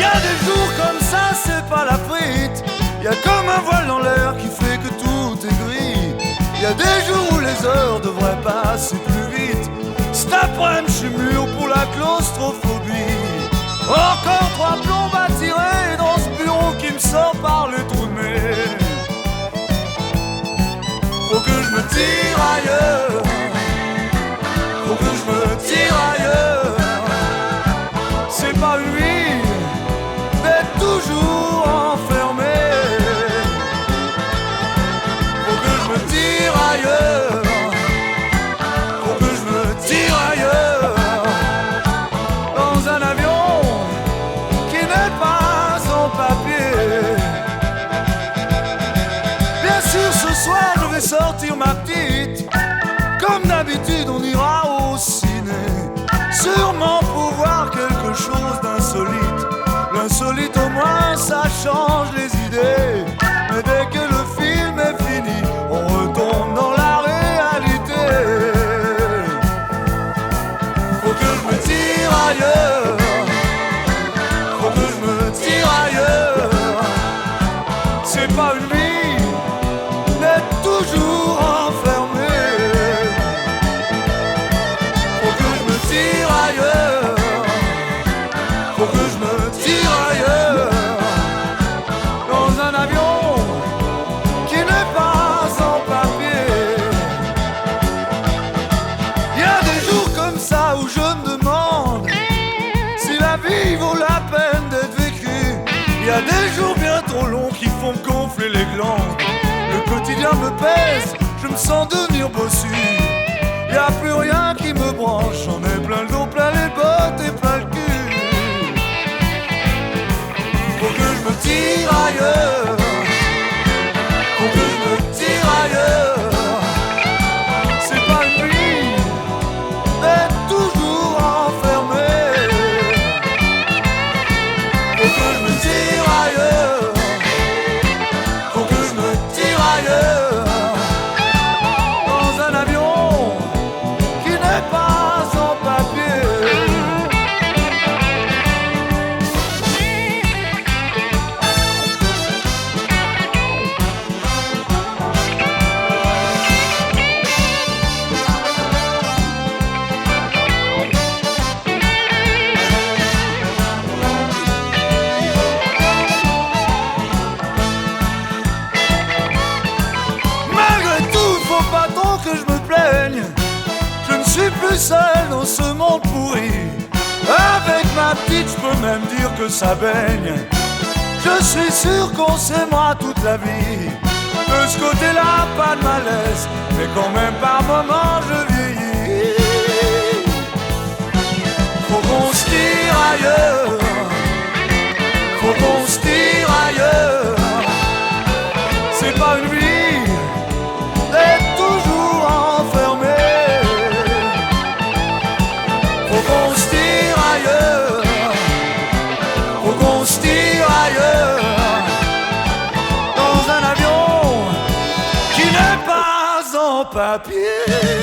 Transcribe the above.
Y a des jours comme ça, c'est pas la frite. Y a comme un voile dans l'air qui fait que tout est gris. Y a des jours où les heures devraient passer plus vite. Cet après-midi, je suis mûr pour la claustrophobie. Encore 3 plombes à tirer dans ce bureau qui me sort par les trous de nez. Faut que je me tire ailleurs. Faut que je me tire ailleurs. C'est pas une vie d'être toujours enfermé. Faut que je me tire ailleurs. Faut que je me tire ailleurs. Dans un avion qui n'est pas en papier. Bien sûr ce soir je vais sortir ma petite. Comme d'habitude on ira au ciné. Sûrement pour voir quelque chose d'insolite. L'insolite au moins ça change les idées. Mais dès que le film est fini, on retombe dans la réalité. Faut que je me tire ailleurs. Faut que je me tire ailleurs. C'est pas une vie d'être toujours enfermé. Faut que je me tire ailleurs. Faut que je me tire ailleurs. Dans un avion qui n'est pas en papier. Y a des jours comme ça où je me demande si la vie vaut la peine d'être vécue. Y a des jours bien trop longs qui font gonfler les glandes. Le quotidien me pèse, je me sens devenir bossu. Y a plus rien qui me branche, j'en ai plein le dos, plein les bottes et plein le cul. Faut que je me tire ailleurs. Faut que je me tire ailleurs. C'est pas une vie d'être toujours enfermé. Faut que je me tire ailleurs. Faut que je me tire ailleurs. Dans un avion qui n'est pas en papier. Malgré tout, faut pas trop que je me plaigne. Je ne suis plus seul dans ce monde pourri. Avec ma petite, je peux même dire que ça baigne. Je suis sûr qu'on s'aimera toute la vie. De ce côté-là, pas de malaise. Mais quand même par moments, je vieillis. Faut qu'on se tire ailleurs. Faut qu'on se tire ailleurs. C'est pas une vie d'être toujours enfermé. Faut qu'on se tire ailleurs. Faut qu'on se tire ailleurs. Dans un avion qui n'est pas en papier.